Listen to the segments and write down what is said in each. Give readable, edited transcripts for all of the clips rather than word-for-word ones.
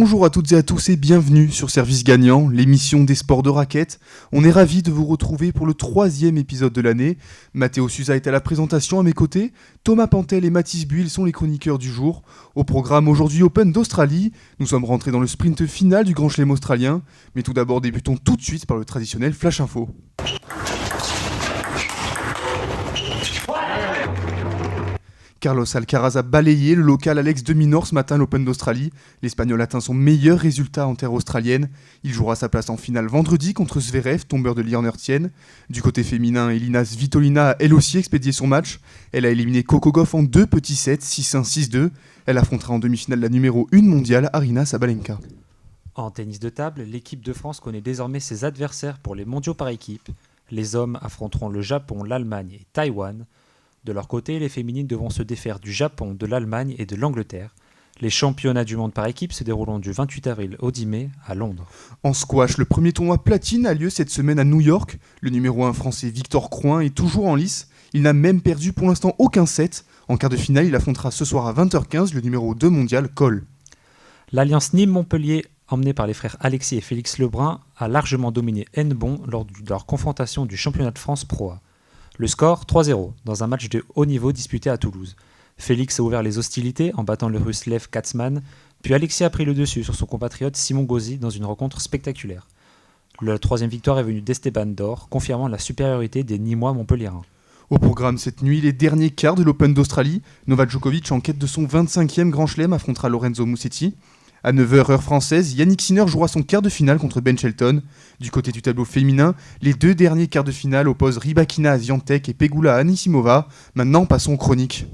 Bonjour à toutes et à tous et bienvenue sur Service Gagnant, l'émission des sports de raquettes. On est ravis de vous retrouver pour le 3e épisode de l'année. Mathéo Suza est à la présentation à mes côtés. Thomas Pantel et Mathis Buil sont les chroniqueurs du jour. Au programme aujourd'hui Open d'Australie. Nous sommes rentrés dans le sprint final du Grand Chelem australien. Mais tout d'abord débutons tout de suite par le traditionnel Flash Info. Carlos Alcaraz a balayé le local Alex de Minaur ce matin à l'Open d'Australie. L'Espagnol atteint son meilleur résultat en terre australienne. Il jouera sa place en finale vendredi contre Zverev, tombeur de Liane Ertienne. Du côté féminin, Elina Svitolina a elle aussi expédié son match. Elle a éliminé Coco Gauff en 2 petits sets, 6-1, 6-2. Elle affrontera en demi-finale la numéro 1 mondiale, Aryna Sabalenka. En tennis de table, l'équipe de France connaît désormais ses adversaires pour les mondiaux par équipe. Les hommes affronteront le Japon, l'Allemagne et Taïwan. De leur côté, les féminines devront se défaire du Japon, de l'Allemagne et de l'Angleterre. Les championnats du monde par équipe se dérouleront du 28 avril au 10 mai à Londres. En squash, le premier tournoi platine a lieu cette semaine à New York. Le numéro 1 français Victor Crouin est toujours en lice. Il n'a même perdu pour l'instant aucun set. En quart de finale, il affrontera ce soir à 20h15 le numéro 2 mondial Cole. L'Alliance Nîmes-Montpellier, emmenée par les frères Alexis et Félix Lebrun, a largement dominé Hennebont lors de leur confrontation du championnat de France Pro A. Le score 3-0 dans un match de haut niveau disputé à Toulouse. Félix a ouvert les hostilités en battant le russe Lev Katzman, puis Alexis a pris le dessus sur son compatriote Simon Gauzy dans une rencontre spectaculaire. La troisième victoire est venue d'Esteban Dor, confirmant la supériorité des Nîmois montpelliérains. Au programme cette nuit, les derniers quarts de l'Open d'Australie. Novak Djokovic, en quête de son 25e Grand Chelem, affrontera Lorenzo Musetti. À 9h heure française, Yannick Sinner jouera son quart de finale contre Ben Shelton. Du côté du tableau féminin, les deux derniers quarts de finale opposent Rybakina Swiatek et Pegula Anisimova. Maintenant, passons aux chroniques.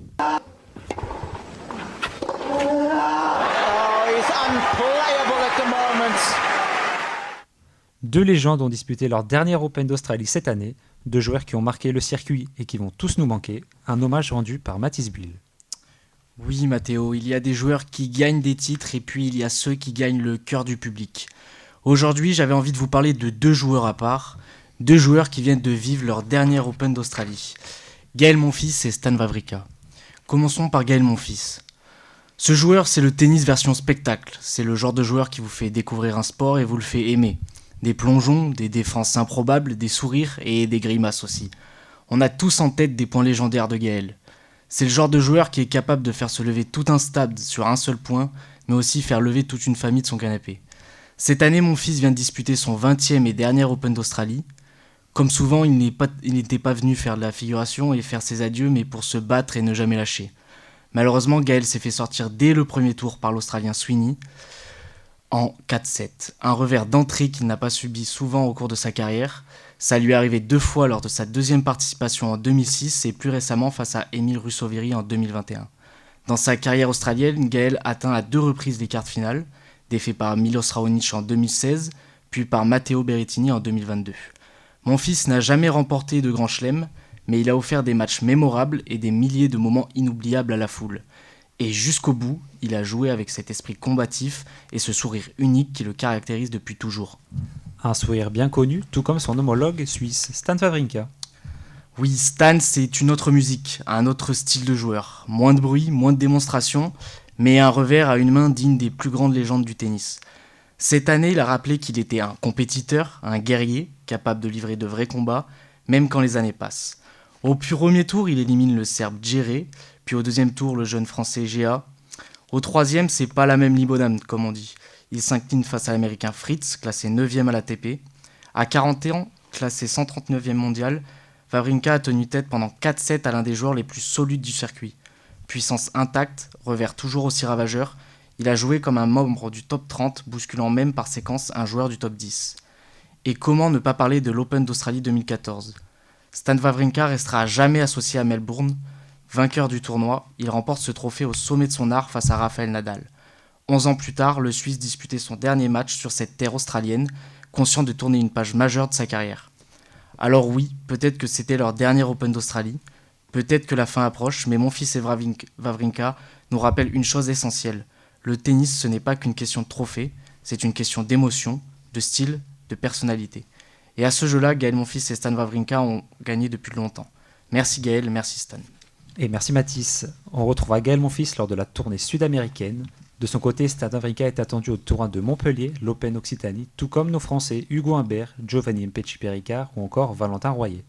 Deux légendes ont disputé leur dernier Open d'Australie cette année, deux joueurs qui ont marqué le circuit et qui vont tous nous manquer. Un hommage rendu par Mathis Buil. Oui Mathéo, il y a des joueurs qui gagnent des titres et puis il y a ceux qui gagnent le cœur du public. Aujourd'hui, j'avais envie de vous parler de deux joueurs à part, deux joueurs qui viennent de vivre leur dernier Open d'Australie. Gaël Monfils et Stan Wawrinka. Commençons par Gaël Monfils. Ce joueur, c'est le tennis version spectacle. C'est le genre de joueur qui vous fait découvrir un sport et vous le fait aimer. Des plongeons, des défenses improbables, des sourires et des grimaces aussi. On a tous en tête des points légendaires de Gaël. C'est le genre de joueur qui est capable de faire se lever tout un stade sur un seul point, mais aussi faire lever toute une famille de son canapé. Cette année, mon fils vient de disputer son 20e et dernier Open d'Australie. Comme souvent, il n'était pas venu faire de la figuration et faire ses adieux, mais pour se battre et ne jamais lâcher. Malheureusement, Gaël s'est fait sortir dès le premier tour par l'Australien Sweeney en 4-7. Un revers d'entrée qu'il n'a pas subi souvent au cours de sa carrière. Ça lui est arrivé 2 fois lors de sa deuxième participation en 2006 et plus récemment face à Emil Russoveri en 2021. Dans sa carrière australienne, Gaël atteint à 2 reprises les quarts de finale, défait par Milos Raonic en 2016, puis par Matteo Berrettini en 2022. Mon fils n'a jamais remporté de grand chelem, mais il a offert des matchs mémorables et des milliers de moments inoubliables à la foule. Et jusqu'au bout, il a joué avec cet esprit combatif et ce sourire unique qui le caractérise depuis toujours. Un sourire bien connu, tout comme son homologue suisse, Stan Wawrinka. Oui, Stan, c'est une autre musique, un autre style de joueur. Moins de bruit, moins de démonstration, mais un revers à une main digne des plus grandes légendes du tennis. Cette année, il a rappelé qu'il était un compétiteur, un guerrier, capable de livrer de vrais combats, même quand les années passent. Au premier tour, il élimine le Serbe Djere, puis au deuxième tour, le jeune Français Gea. Au troisième, c'est pas la même limonade, comme on dit. Il s'incline face à l'Américain Fritz, classé 9e à l'ATP. À 40 ans, classé 139e mondial, Wawrinka a tenu tête pendant 4 sets à l'un des joueurs les plus solides du circuit. Puissance intacte, revers toujours aussi ravageur, il a joué comme un membre du top 30, bousculant même par séquence un joueur du top 10. Et comment ne pas parler de l'Open d'Australie 2014 ? Stan Wawrinka restera à jamais associé à Melbourne. Vainqueur du tournoi, il remporte ce trophée au sommet de son art face à Rafael Nadal. 11 ans plus tard, le Suisse disputait son dernier match sur cette terre australienne, conscient de tourner une page majeure de sa carrière. Alors oui, peut-être que c'était leur dernier Open d'Australie, peut-être que la fin approche, mais mon fils et Wawrinka nous rappellent une chose essentielle. Le tennis, ce n'est pas qu'une question de trophée, c'est une question d'émotion, de style, de personnalité. Et à ce jeu-là, Gaël Monfils et Stan Wawrinka ont gagné depuis longtemps. Merci Gaël, merci Stan. Et merci Mathis. On retrouvera Gaël Monfils lors de la tournée sud-américaine. De son côté, Stade Africa est attendu au tournoi de Montpellier, l'Open Occitanie, tout comme nos Français Hugo Humbert, Giovanni Mpetshi-Perricard ou encore Valentin Royer.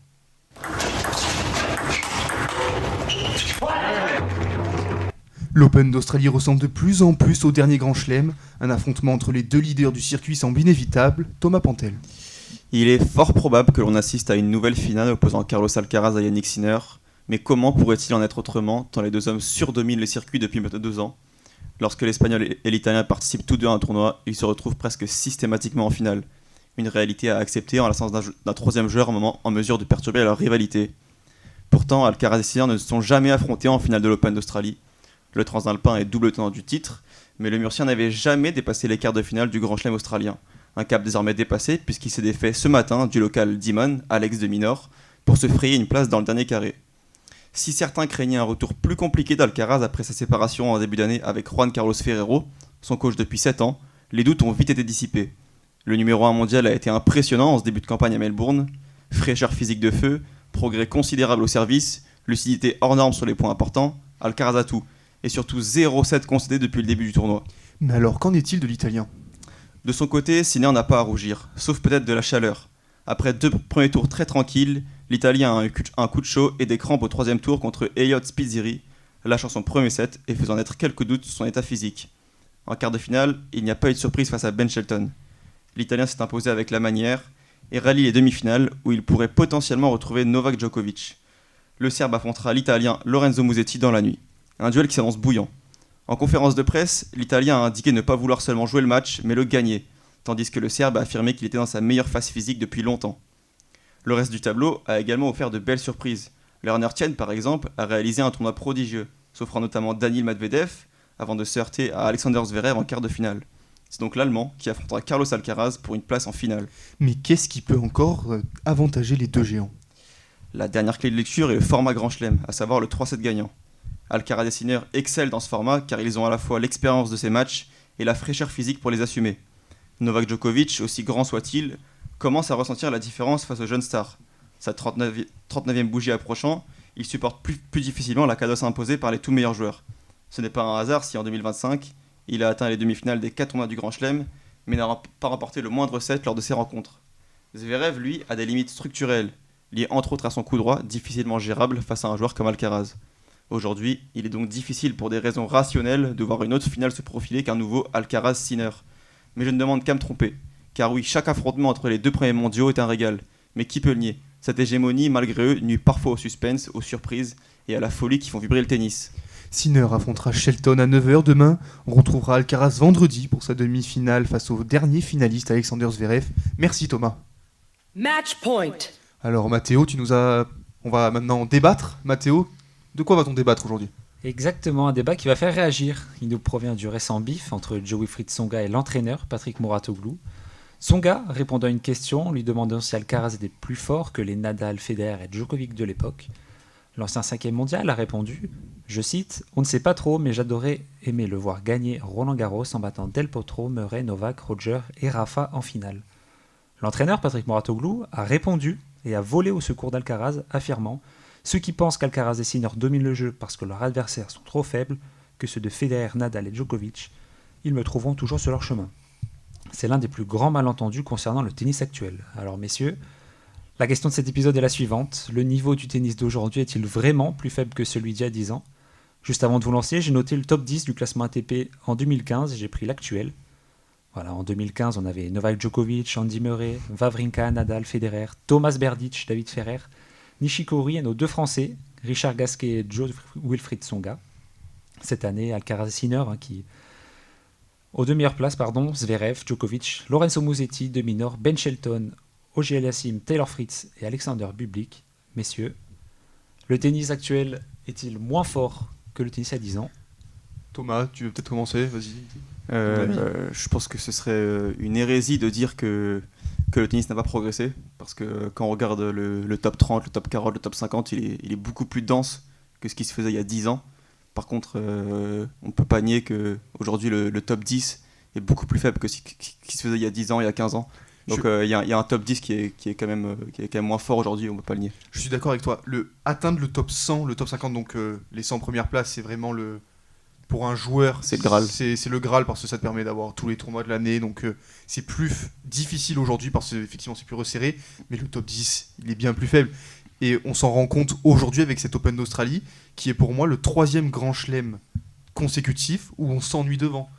L'Open d'Australie ressemble de plus en plus au dernier Grand Chelem. Un affrontement entre les deux leaders du circuit semble inévitable. Thomas Pantel. Il est fort probable que l'on assiste à une nouvelle finale opposant Carlos Alcaraz à Yannick Sinner. Mais comment pourrait-il en être autrement, tant les deux hommes surdominent le circuit depuis maintenant 2 ans? Lorsque l'Espagnol et l'Italien participent tous deux à un tournoi, ils se retrouvent presque systématiquement en finale. Une réalité à accepter en l'absence d'un troisième joueur en mesure de perturber leur rivalité. Pourtant, Alcaraz et Sinner ne se sont jamais affrontés en finale de l'Open d'Australie. Le transalpin est double tenant du titre, mais le Murcien n'avait jamais dépassé les quarts de finale du Grand Chelem australien. Un cap désormais dépassé puisqu'il s'est défait ce matin du local Demon, Alex de Minaur, pour se frayer une place dans le dernier carré. Si certains craignaient un retour plus compliqué d'Alcaraz après sa séparation en début d'année avec Juan Carlos Ferrero, son coach depuis 7 ans, les doutes ont vite été dissipés. Le numéro 1 mondial a été impressionnant en ce début de campagne à Melbourne, fraîcheur physique de feu, progrès considérable au service, lucidité hors norme sur les points importants, Alcaraz a tout, et surtout 0-7 concédé depuis le début du tournoi. Mais alors, qu'en est-il de l'Italien ? De son côté, Sinner n'a pas à rougir, sauf peut-être de la chaleur. Après 2 premiers tours très tranquilles, l'Italien a eu un coup de chaud et des crampes au 3e tour contre Elliot Spizzirri, lâchant son premier set et faisant naître quelques doutes sur son état physique. En quart de finale, il n'y a pas eu de surprise face à Ben Shelton. L'Italien s'est imposé avec la manière et rallie les demi-finales où il pourrait potentiellement retrouver Novak Djokovic. Le Serbe affrontera l'Italien Lorenzo Musetti dans la nuit. Un duel qui s'annonce bouillant. En conférence de presse, l'Italien a indiqué ne pas vouloir seulement jouer le match, mais le gagner, tandis que le Serbe a affirmé qu'il était dans sa meilleure phase physique depuis longtemps. Le reste du tableau a également offert de belles surprises. Lerner Tien, par exemple, a réalisé un tournoi prodigieux, s'offrant notamment Daniil Medvedev, avant de se heurter à Alexander Zverev en quart de finale. C'est donc l'Allemand qui affrontera Carlos Alcaraz pour une place en finale. Mais qu'est-ce qui peut encore avantager les deux géants ? La dernière clé de lecture est le format Grand Chelem, à savoir le 3-7 gagnant. Alcaraz et Sinner excellent dans ce format car ils ont à la fois l'expérience de ces matchs et la fraîcheur physique pour les assumer. Novak Djokovic, aussi grand soit-il, commence à ressentir la différence face aux jeunes stars. Sa 39e bougie approchant, il supporte plus difficilement la cadence imposée par les tout meilleurs joueurs. Ce n'est pas un hasard si en 2025, il a atteint les demi-finales des 4 tournois du Grand Chelem, mais n'a pas remporté le moindre set lors de ses rencontres. Zverev, lui, a des limites structurelles, liées entre autres à son coup droit, difficilement gérable face à un joueur comme Alcaraz. Aujourd'hui, il est donc difficile pour des raisons rationnelles de voir une autre finale se profiler qu'un nouveau Alcaraz-Sinner. Mais je ne demande qu'à me tromper. Car oui, chaque affrontement entre les 2 premiers mondiaux est un régal. Mais qui peut le nier ? Cette hégémonie, malgré eux, nuit parfois au suspense, aux surprises et à la folie qui font vibrer le tennis. Sinner affrontera Shelton à 9h demain. On retrouvera Alcaraz vendredi pour sa demi-finale face au dernier finaliste Alexander Zverev. Merci Thomas. Match point. Alors Mathéo, on va maintenant débattre. Mathéo, de quoi va-t-on débattre aujourd'hui ? Exactement, un débat qui va faire réagir. Il nous provient du récent bif entre Joe-Wilfried Tsonga et l'entraîneur Patrick Mouratoglou. Tsonga, répondant à une question, lui demandant si Alcaraz était plus fort que les Nadal, Federer et Djokovic de l'époque. L'ancien 5e mondial a répondu, je cite, « On ne sait pas trop, mais j'adorais aimer le voir gagner Roland Garros en battant Del Potro, Murray, Novak, Roger et Rafa en finale. » L'entraîneur Patrick Mouratoglou a répondu et a volé au secours d'Alcaraz, affirmant « Ceux qui pensent qu'Alcaraz et Sinner dominent le jeu parce que leurs adversaires sont trop faibles, que ceux de Federer, Nadal et Djokovic, ils me trouveront toujours sur leur chemin. » C'est l'un des plus grands malentendus concernant le tennis actuel. Alors messieurs, la question de cet épisode est la suivante. Le niveau du tennis d'aujourd'hui est-il vraiment plus faible que celui d'il y a 10 ans ? Juste avant de vous lancer, j'ai noté le top 10 du classement ATP en 2015 et j'ai pris l'actuel. Voilà, en 2015, on avait Novak Djokovic, Andy Murray, Wawrinka, Nadal, Federer, Thomas Berdych, David Ferrer, Nishikori et nos 2 Français, Richard Gasquet et Joe-Wilfried Tsonga. Cette année, Alcaraz et Sinner, qui... Aux 2 meilleures places, Zverev, Djokovic, Lorenzo Musetti, de Minaur, Ben Shelton, Auger Aliassime, Taylor Fritz et Alexander Bublik. Messieurs, le tennis actuel est-il moins fort que le tennis à 10 ans ? Thomas, tu veux peut-être commencer ? Vas-y. Je pense que ce serait une hérésie de dire que le tennis n'a pas progressé, parce que quand on regarde le top 30, le top 40, le top 50, il est beaucoup plus dense que ce qui se faisait il y a 10 ans. Par contre, on ne peut pas nier qu'aujourd'hui le top 10 est beaucoup plus faible que ce qui se faisait il y a 10 ans, il y a 15 ans. Donc il y a un top 10 qui est quand même moins fort aujourd'hui, on ne peut pas le nier. Je suis d'accord avec toi. Atteindre le top 100, le top 50, donc les 100 premières places, c'est vraiment pour un joueur, C'est le Graal. C'est le Graal parce que ça te permet d'avoir tous les tournois de l'année. Donc c'est plus difficile aujourd'hui parce que effectivement c'est plus resserré. Mais le top 10, il est bien plus faible. Et on s'en rend compte aujourd'hui avec cet Open d'Australie qui est pour moi le 3e grand chelem consécutif où on s'ennuie devant.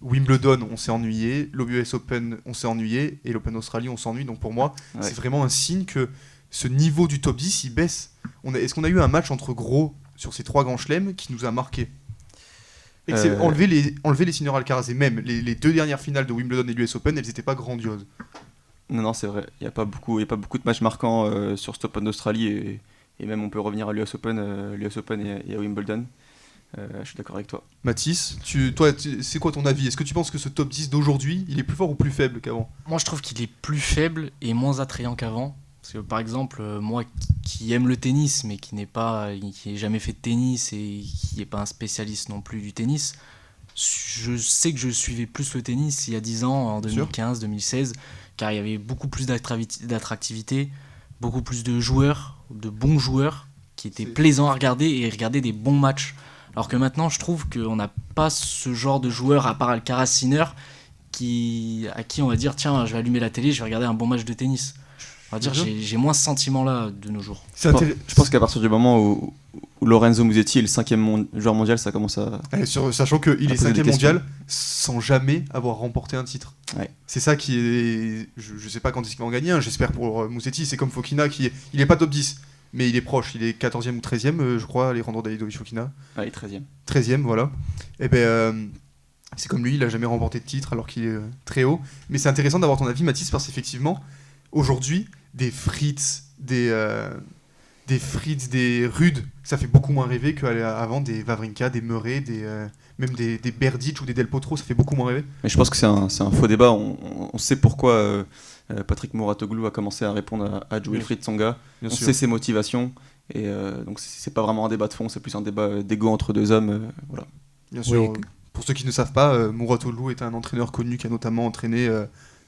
Wimbledon, on s'est ennuyé. L'US Open, on s'est ennuyé. Et l'Open d'Australie, on s'ennuie. Donc pour moi, c'est vraiment un signe que ce niveau du top 10, il baisse. Est-ce qu'on a eu un match entre gros sur ces 3 grands chelems qui nous a marqué? Enlever les Sinner Alcaraz et même les 2 dernières finales de Wimbledon et l'US Open, elles n'étaient pas grandioses. Non, c'est vrai. Il n'y a pas beaucoup de matchs marquants sur cet Open d'Australie et même on peut revenir à l'US Open et à Wimbledon. Je suis d'accord avec toi. Mathis, toi, c'est quoi ton avis? Est-ce que tu penses que ce top 10 d'aujourd'hui, il est plus fort ou plus faible qu'avant? Moi, je trouve qu'il est plus faible et moins attrayant qu'avant. Parce que, par exemple, moi qui aime le tennis, mais qui n'ai jamais fait de tennis et qui n'est pas un spécialiste non plus du tennis, je sais que je suivais plus le tennis il y a 10 ans, en 2015, 2016, car il y avait beaucoup plus d'attractivité, beaucoup plus de joueurs, de bons joueurs, qui étaient plaisants à regarder et regarder des bons matchs. Alors que maintenant, je trouve qu'on n'a pas ce genre de joueurs, à part Alcaraz, Sinner, à qui on va dire tiens, je vais allumer la télé, je vais regarder un bon match de tennis. On va dire j'ai moins ce sentiment-là de nos jours. Je pense qu'à partir du moment où Lorenzo Musetti est le 5e joueur mondial, ça commence à... Sachant qu'il est 5e mondial sans jamais avoir remporté un titre. Ouais. C'est ça qui est... Je sais pas quand est-ce qu'il va en gagner, hein. J'espère pour Musetti, c'est comme Fokina, il est pas top 10, mais il est proche, il est 14e ou 13e, je crois, Alejandro Davidovich Fokina. Ah, il est 13e. 13e, voilà. Et c'est comme lui, il a jamais remporté de titre alors qu'il est très haut. Mais c'est intéressant d'avoir ton avis, Mathis, parce qu'effectivement, aujourd'hui, des Fritz, des Rude, ça fait beaucoup moins rêver qu'avant des Wawrinka, des Murray, même des Berdych ou des Del Potro, ça fait beaucoup moins rêver. Mais je pense que c'est un faux débat. On sait pourquoi Patrick Mouratoglou a commencé à répondre à Wilfried Tsonga. On sait ses motivations. Et donc c'est pas vraiment un débat de fond, c'est plus un débat d'ego entre deux hommes. Voilà. Bien sûr. Pour ceux qui ne savent pas, Mouratoglou est un entraîneur connu qui a notamment entraîné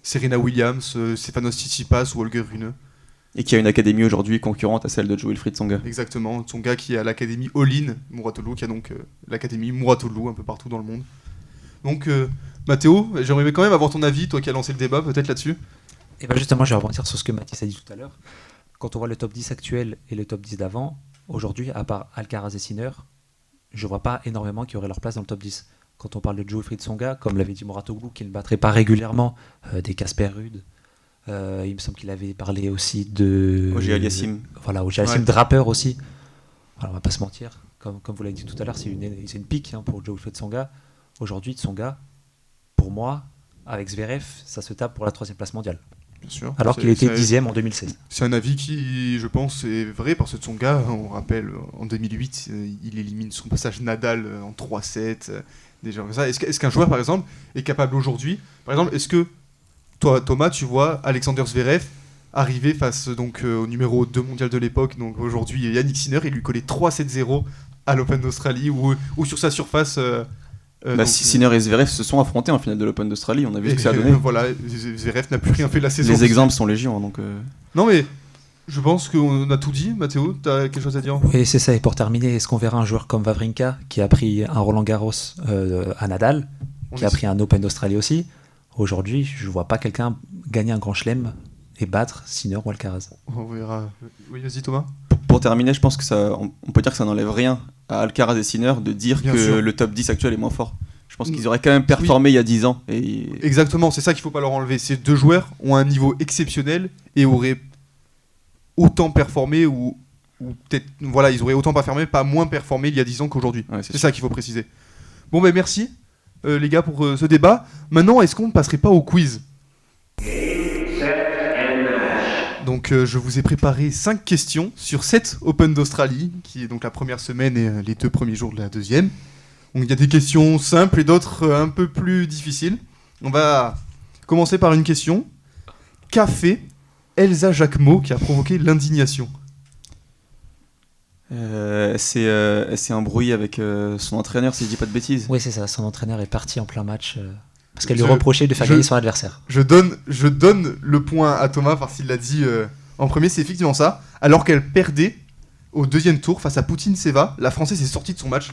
Serena Williams, Stefanos Tsitsipas ou Holger Rune. Et qui a une académie aujourd'hui concurrente à celle de Wilfried Tsonga. Exactement, Tsonga qui est à l'académie All-in, Mouratoglou qui a donc l'académie Mouratoglou un peu partout dans le monde. Donc Mathéo, j'aimerais quand même avoir ton avis, toi qui as lancé le débat peut-être là-dessus. Et bien justement, je vais rebondir sur ce que Mathis a dit tout à l'heure. Quand on voit le top 10 actuel et le top 10 d'avant, aujourd'hui, à part Alcaraz et Sinner, je vois pas énormément qui auraient leur place dans le top 10. Quand on parle de Wilfried Tsonga, comme l'avait dit Mouratoglou, qui ne battrait pas régulièrement des Casper Ruud. Il me semble qu'il avait parlé aussi de... Auger-Aliassime. Voilà, Auger-Aliassime, Draper aussi. Alors, on va pas se mentir. Comme vous l'avez dit tout à l'heure, c'est une pique pour Wilfried Tsonga. Aujourd'hui, Tsonga, pour moi, avec Zverev, ça se tape pour la 3e place mondiale. Bien sûr. Alors qu'il était 10e en 2016. C'est un avis qui, je pense, est vrai parce que Tsonga, on rappelle, en 2008, il élimine son passage Nadal en 3-7. Des gens comme ça. Est-ce qu'un joueur, par exemple, est capable aujourd'hui... Par exemple, est-ce que toi, Thomas, tu vois Alexander Zverev arriver face donc, au numéro 2 mondial de l'époque, donc aujourd'hui Yannick Sinner, et lui coller 3-7-0 à l'Open d'Australie ou sur sa surface... Sinner et Zverev se sont affrontés en finale de l'Open d'Australie, on a vu ce que ça a donné. Voilà, Zverev n'a plus rien fait la saison. Les exemples sont légion. Donc, Non mais, je pense qu'on a tout dit. Mathéo, tu as quelque chose à dire? Oui, c'est ça. Et pour terminer, est-ce qu'on verra un joueur comme Wawrinka, qui a pris un Roland Garros à Nadal, qui a pris un Open d'Australie aussi? Aujourd'hui, je ne vois pas quelqu'un gagner un grand chelem et battre Sinner ou Alcaraz. On verra. Oui, vas-y Thomas. Pour terminer, je pense que on peut dire que ça n'enlève rien à Alcaraz et Sinner de dire Bien que sûr. le top 10 actuel est moins fort. Je pense qu'ils auraient quand même performé il y a 10 ans. Exactement, c'est ça qu'il ne faut pas leur enlever. Ces deux joueurs ont un niveau exceptionnel et auraient autant performé ou peut-être, voilà, ils auraient autant performé, pas moins performé il y a 10 ans qu'aujourd'hui. Ouais, c'est ça qu'il faut préciser. Bon, ben merci les gars pour ce débat. Maintenant, est-ce qu'on ne passerait pas au quiz ? Donc je vous ai préparé 5 questions sur 7 Open d'Australie, qui est donc la première semaine et les 2 premiers jours de la deuxième. Donc il y a des questions simples et d'autres un peu plus difficiles. On va commencer par une question. Qu'a fait Elsa Jacquemot qui a provoqué l'indignation ? C'est embrouillé avec son entraîneur, si je dis pas de bêtises. Oui, c'est ça. Son entraîneur est parti en plein match parce qu'elle lui reprochait de faire gagner son adversaire. Je donne le point à Thomas parce qu'il l'a dit en premier, c'est effectivement ça. Alors qu'elle perdait au deuxième tour face à Putintseva, la Française est sortie de son match.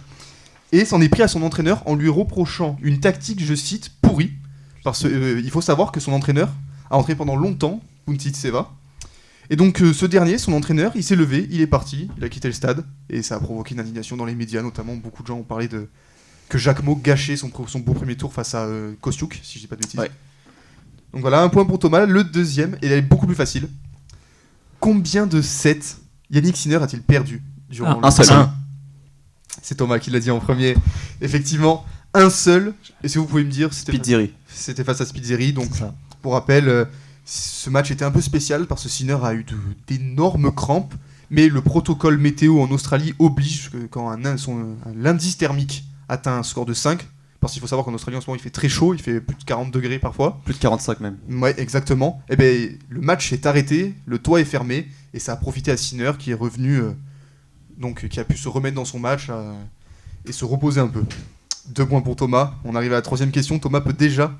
et s'en est pris à son entraîneur en lui reprochant une tactique, je cite, pourrie. Parce qu'il faut savoir que son entraîneur a entraîné pendant longtemps Puntitseva. Et donc ce dernier, son entraîneur, il s'est levé, il est parti, il a quitté le stade, et ça a provoqué une indignation dans les médias, notamment beaucoup de gens ont parlé que Jacquemot gâchait son beau premier tour face à Kostiuk, si je dis pas de bêtises. Ouais. Donc voilà, un point pour Thomas. Le deuxième, et elle est beaucoup plus facile. Combien de sets Yannick Sinner a-t-il perdu durant Un seul. C'est Thomas qui l'a dit en premier. Effectivement, un seul. Et si vous pouvez me dire, Spitzeri. c'était face à Spitzeri. Donc, C'est ça. pour rappel, ce match était un peu spécial parce que Sinner a eu d'énormes crampes. Mais le protocole météo en Australie oblige que quand l'indice thermique atteint un score de 5, parce qu'il faut savoir qu'en Australie en ce moment il fait très chaud, il fait plus de 40 degrés parfois. Plus de 45 même. Ouais, exactement. Et ben le match est arrêté, le toit est fermé, et ça a profité à Sinner qui est revenu, donc qui a pu se remettre dans son match et se reposer un peu. 2 points pour Thomas. On arrive à la 3e question. Thomas peut déjà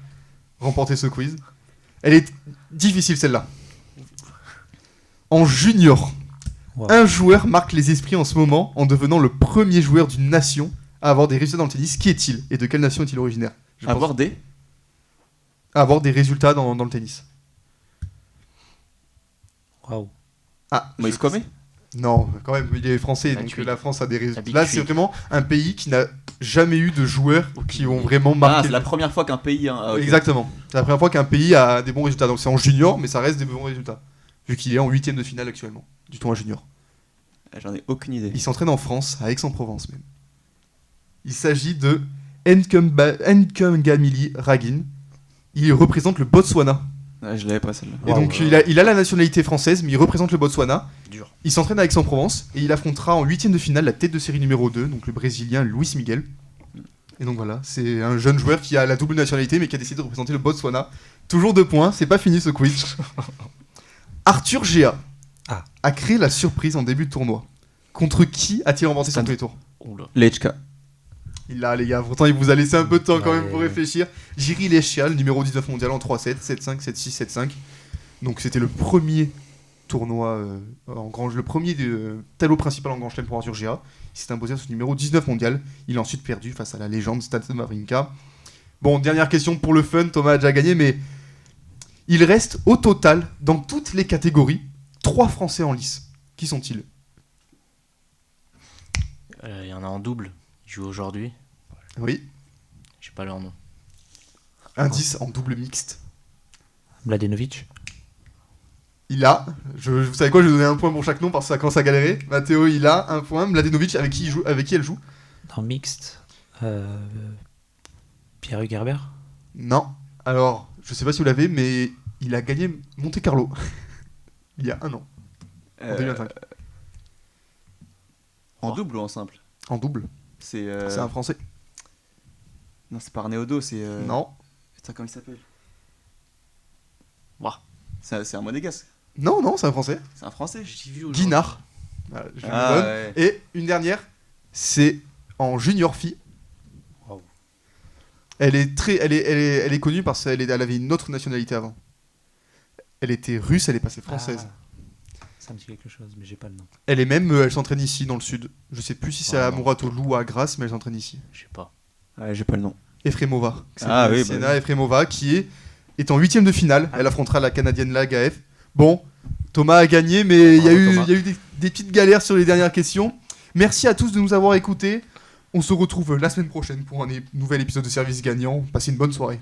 remporter ce quiz. Elle est difficile celle-là. En junior, Wow. un joueur marque les esprits en ce moment en devenant le premier joueur d'une nation à avoir des résultats dans le tennis. Qui est-il et de quelle nation est-il originaire? Je pense. Avoir des Des résultats dans le tennis. Waouh. Ah, Moïse Kwame. non, quand même, il est français, La donc Tuile. la France a des résultats. Big Là, Tuile. c'est vraiment un pays qui n'a jamais eu de joueurs qui ont vraiment Ah, marqué. c'est la première fois qu'un pays. Hein, ok. Exactement. C'est la première fois qu'un pays a des bons résultats. Donc c'est en junior, mais ça reste des bons résultats. Vu qu'il est en 8ème de finale actuellement, du tournoi junior. J'en ai aucune idée. Il s'entraîne en France, à Aix-en-Provence même. Il s'agit de Nkamgamili Ragin. Il représente le Botswana. Ouais, je l'avais pas celle-là. Et donc il a la nationalité française, mais il représente le Botswana. Dur. Il s'entraîne à Aix-en-Provence et il affrontera en 8ème de finale la tête de série numéro 2, donc le Brésilien Luis Miguel. Et donc voilà, c'est un jeune joueur qui a la double nationalité mais qui a décidé de représenter le Botswana. Toujours 2 points, c'est pas fini ce quiz. Arthur Géa a créé la surprise en début de tournoi. Contre qui a-t-il remporté son premier tour? Oula. Lechka. Il l'a les gars, pourtant il vous a laissé un peu de temps quand Ouais. même pour réfléchir. Jiri Lechia, le numéro 19 mondial en 3-7, 7-5, 7-6, 7-5. Donc c'était le premier tournoi, le premier tableau principal en Grand Chelem pour Arthur Géa. Il s'est imposé à ce numéro 19 mondial. Il a ensuite perdu face à la légende Stan Wawrinka. Bon, dernière question pour le fun, Thomas a déjà gagné, mais il reste au total, dans toutes les catégories, 3 Français en lice. Qui sont-ils? Il y en a en double. Ils jouent aujourd'hui. Oui, Je sais pas leur nom. indice en double mixte. Mladenovic. Il a, vous savez quoi, je vais donner un point pour chaque nom parce que ça commence à galérer. Mathéo, il a un point. Mladenovic, avec qui elle joue? En mixte. Pierre Gerber. Non. Alors, je sais pas si vous l'avez, mais il a gagné Monte Carlo il y a 1 an, en 2025. En double ou en simple? En double. C'est. C'est un Français. Non, c'est pas Arnaud, c'est. Non. Putain, comment il s'appelle? Ouah. C'est un monégasque. Non, c'est un Français. C'est un français. J'ai vu aujourd'hui. Guinard. Voilà, je vous le Ah, donne. ouais. Et une dernière, c'est en junior fille. Wow. Elle est connue parce qu'elle avait une autre nationalité avant. Elle était russe, elle est passée française. Ça me dit quelque chose, mais j'ai pas le nom. Elle est même, elle s'entraîne ici dans le sud. Je sais plus si c'est à non. Mouratoglou ou à Grasse, mais elle s'entraîne ici. Je sais pas. Ouais, j'ai pas le nom. Efremova. C'est Ah oui, Siena bah. Efremova qui est en 8ème de finale. Elle affrontera la Canadienne Lagaef. Bon, Thomas a gagné, mais il y a eu des petites galères sur les dernières questions. Merci à tous de nous avoir écoutés. On se retrouve la semaine prochaine pour un nouvel épisode de Service Gagnant. Passez une bonne soirée.